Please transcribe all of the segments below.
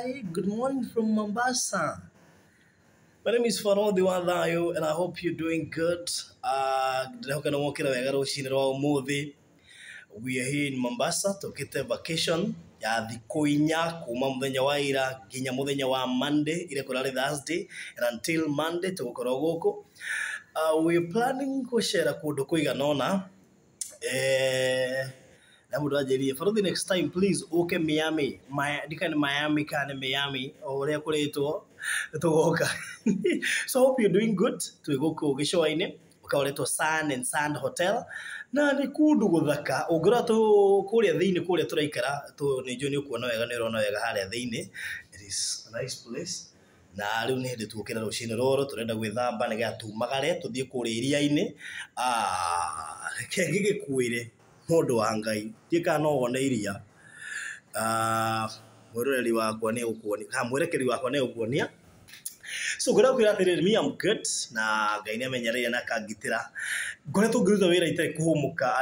Hi, good morning from Mombasa. My name is Farodi Wadayo and I hope you're doing good. We are here in Mombasa to get a vacation ya thikũ inya kuma muthenya wa ira nginya muthenya wa Monday ile kurari Thursday, and until Monday tugukorwo guku. We're planning to share kundu kuiganona for the next time, please, okay, Miami. Miami, Miami, or so hope you're doing good. To go to Gishoine, to Sand and Sand Hotel. Na ni kundu guthaka ugira tu kuria thiini kuria turaikara tu ni njuni kuona wega ni rona wega haria thiini. It is a nice place. Na riu ni hindi tukira rucini roro turenda gwithamba ni gatumagare tuthie kuria iria-ini ngigikuire mundu wa Ngai tika no wone iria mwiroreri wakwa ni ukuonia mwerekeri wakwa ni ukuonia. So ngora kwira atiriri me am good na Ngai ni amenyereire na kangitira ngoretwo ngiruta wira itai kuhumuka.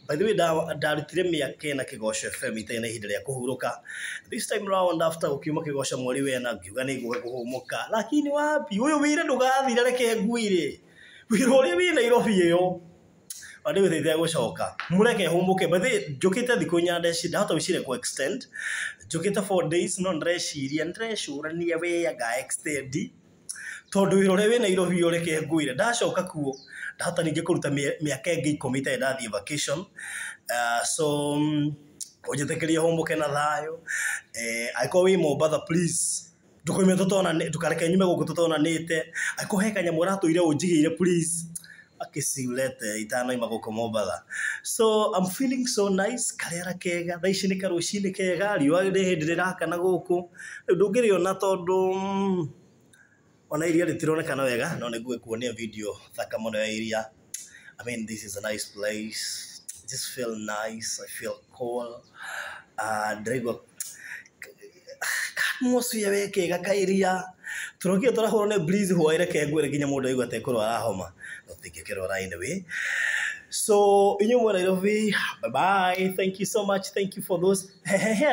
By the way, ndarutire miaka na Kigosho FM itai na ihinda ria kuhuruka. This time round after ukiuma Kigosho mweri wena ngiuga ni nguga kuhumuka, lakini wapi uyu wira ndugathira reke nguire wira uria wi Nairobi iyo andi withithia gucoka mureke humbuke. But njukite thiku nya ndahota wicire ku extend njukite 4 days no ndreciria ndrecurania we ga extend tondu wira uria wi Nairobi ureke nguire ndacoka kuo ndahota ninge kuruta miaka ingi 10 ita ndathie vacation. So ujetekeria humbuke na thayo aiko wi Mombasa please ndukoime tutona tukareke nyume guku tutonanite aiko he kanyamu ratuire unjigire please akisiulete itano imaguko Mombasa. So I'm feeling so nice karera kega thaici ni karucini kega riua ri hindi rirakana guku ndungiriona tondu ona iria ritironekana wega no niguo kuonia video thaka muno ya iria. I mean, this is a nice place. I just feel nice. I feel cool. Ndrigwa atmosphere weke gakairia turokia turahoro ne breeze hoire kengwere ginya mundu aigwa tekoro arahoma notikekero right away. So inyumo Nairobi, bye bye, thank you so much, thank you for those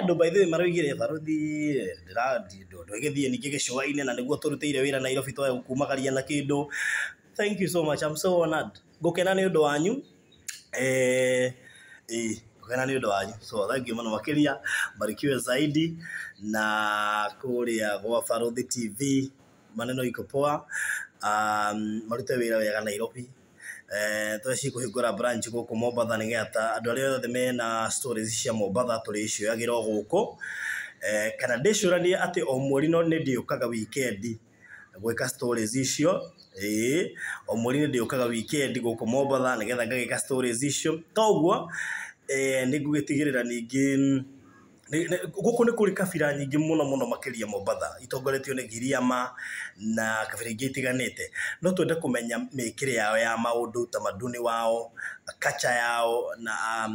do by the way marugire Farodi ndo igethie nikige showaine na niguo turutire wira Nairobi twa kumagaria na kindu. Thank you so much, I'm so honored. Gukena ni undu wanyu gukena ni undu wanyu. So thank you muno makiria, barikiwe zaidi na kuria gwa Farodi TV. Maneno iko poa, marute wira wega Nairobi. Tweci kuhingura branch guku Mombasa nigetha andu aria othe mena stories cia Mombasa turicioyagira guku kana ndicurania ati o mweri no ni ndiukaga weekend gwika stories icio. O mweri ni ndiukaga weekend guku Mombasa nigetha ngagika stories icio toguo ni ngugitigirira ningi guku ni kuri kabira nyingi muno makiria Mombasa itongoretio ni Giriama na kabira ingi itiganite no twende kumenya mikire yao ya maundu tamaduni wao culture yao na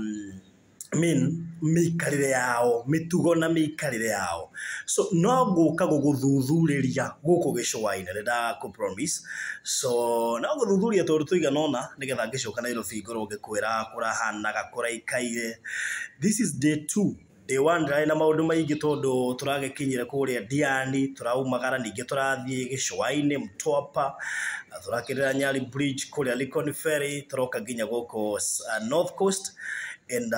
mikarire yao mitugo na mikarire yao. So no guka guguthuthuriria guku Gishowaine ndenda ku promise. So no guthuthuria tondu tuiganona nigetha ngicoka Nairobi ngorwo ngikwira kurahana gakura ikaire. This is day 2. Day 1 ndari na maundu maingi tondu turagekinyire kuria Diani, turaumagara ningi turathie Gishowaine, Mtwapa, turakirira Nyali Bridge kuria Likoni Ferry, turoka ginya guku North Coast. And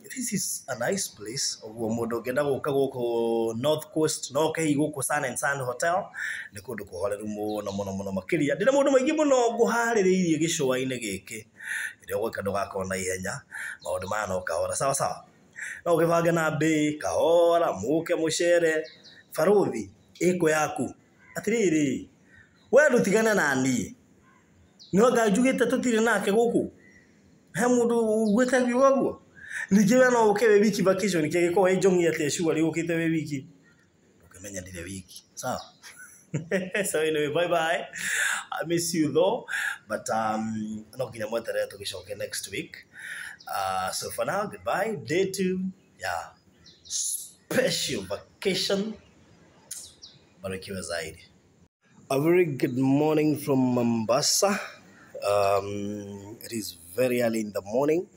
this is a nice place. Mundu ngenda guka guku North Coast no kai guku Sun and Sand Hotel ni kundu kuhoreru muno makiria. Ndina mundu maingi muno nguhaririirie Gishowaine giki irio gwika ndugakona ihenya maundu maya no kahora sawa. No gibanga na bei kahora muke mucere Farodi iko yaku atiriri we ndutigana nani no ngajugite tutire nake guku he mundu gweta biwaguo nikiwe no ukewe wiki vacation kigiko ejongi ate sure ukite we wiki ukamenya ndire wiki sawa. So anyway, bye bye. I miss you though, but no kinya mwetere tugishoke next week. So for now, goodbye. Day 2, yeah, special vacation. Barikiwe zaidi. A very good morning from Mombasa. It is very early in the morning.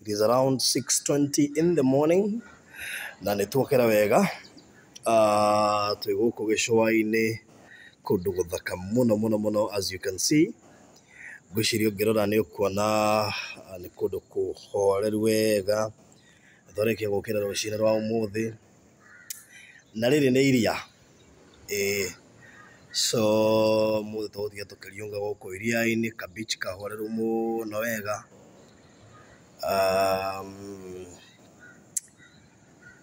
It is around 6:20 in the morning. Na nitokera wega. twĩ gũkũ gĩcũa-inĩ kũndũ gũthaka mũno as you can see. Ngwĩciria ũngĩrora nĩ ũkuona nĩ kũndũ kũhoreru wega, twarĩkia gũkĩra rũcinĩ rwa ũmũthĩ, na rĩrĩ nĩ iria. So mũthĩ tũgũthiĩ tũkĩriũnga gũkũ iria-inĩ, ka beach kahoreru mũno wega.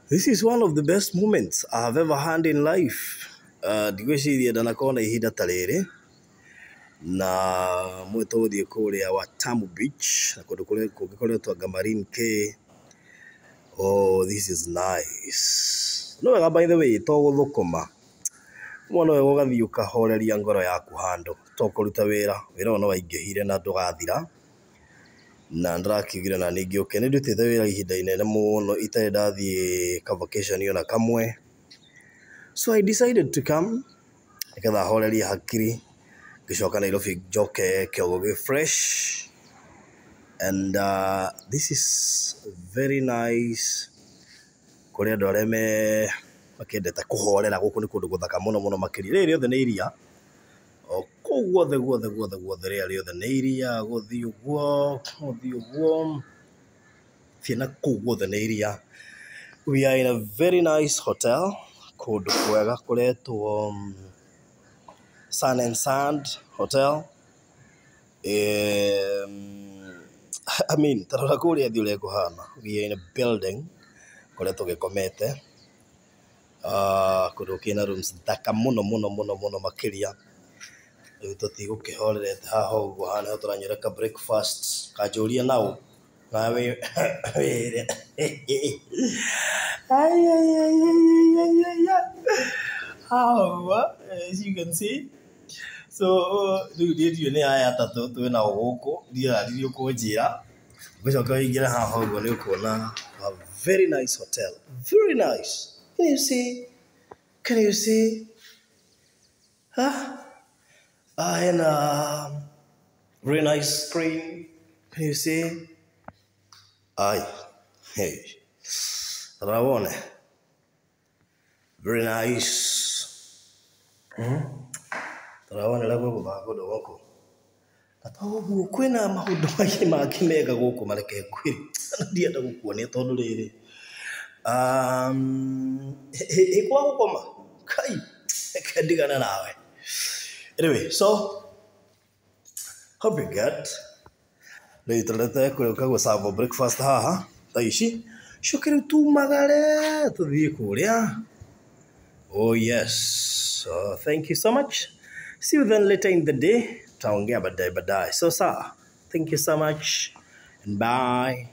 This is one of the best moments I have ever had in life. Ndigwĩciria ndanakorwo na ihinda ta rĩrĩ, na mũthĩ tũgũthiĩ kũrĩa Watamu Beach, na kũndũ kũrĩa kũngĩ kũretwo anga Marine Cay. Oh, this is nice. No wega by the way, to gũthũkũma. Mwana wega ũgathiĩ ũkahoreria ngoro yaku handũ, to kũruta wĩra ũyũ no waingĩhire na ndũgathira. Na ndĩrakĩugire na ningĩ nĩ ndutĩte wĩra ihinda inene mũno itarĩ ndathiĩ ka vacation ona kamwe. So I decided to come nĩgetha horerie hakiri, ngĩcoka Nairobi njoke kĩongo gĩ fresh. And this is very nice kũrĩ andũ arĩa makĩendete kũhorera. Gũkũ nĩ kũndũ gũthaka mũno makĩria. Rĩrĩ rĩothe nĩ iria, kũu guothe rĩrĩa rĩothe nĩ iria, gũthiĩ ũguo thiĩ na kũu guothe nĩ iria. We are in a very nice hotel, kũndũ kwega kũretwo Sun and Sand Hotel. I mean, tarora kũrĩa thĩ ũrĩa kũhana. We are in a building kũrĩa tũgĩkomete, kũndũ kĩna rooms thaka mũno makĩria. Rĩu tũtigũkĩhorerete haha ũguo, haha nĩho tũranyuĩra ka breakfast, kanjũria naũ nawe wĩre. As you can see. So rĩu rĩu nĩ aya atatũ twĩ nao gũkũ, ndiararirie ũkũnjĩra. Ngũcoka ũingĩre haha ũguo nĩ ũkuona a very nice hotel, very nice. Can you see? And very nice screen. Can you see? Hey, Ravone. Very nice. Ravone la gũkũ gũthaka gũkũ. Atogũo kwĩna maũndũ maingĩ mangĩ mega gũkũ mareke kwĩrĩ. Ndienda gũkuonia tondũ rĩrĩ. Kwa gũkoma. Kai. Ndigana nawe. Anyway, so hope you get. Rĩu tũrete kũrĩũka gũserve breakfast haha thaa ici. Coke rĩu tumagare tũthiĩ kũrĩa. Oh yes. Thank you so much. See you then later in the day. Taongea baadaye. So thank you so much and bye.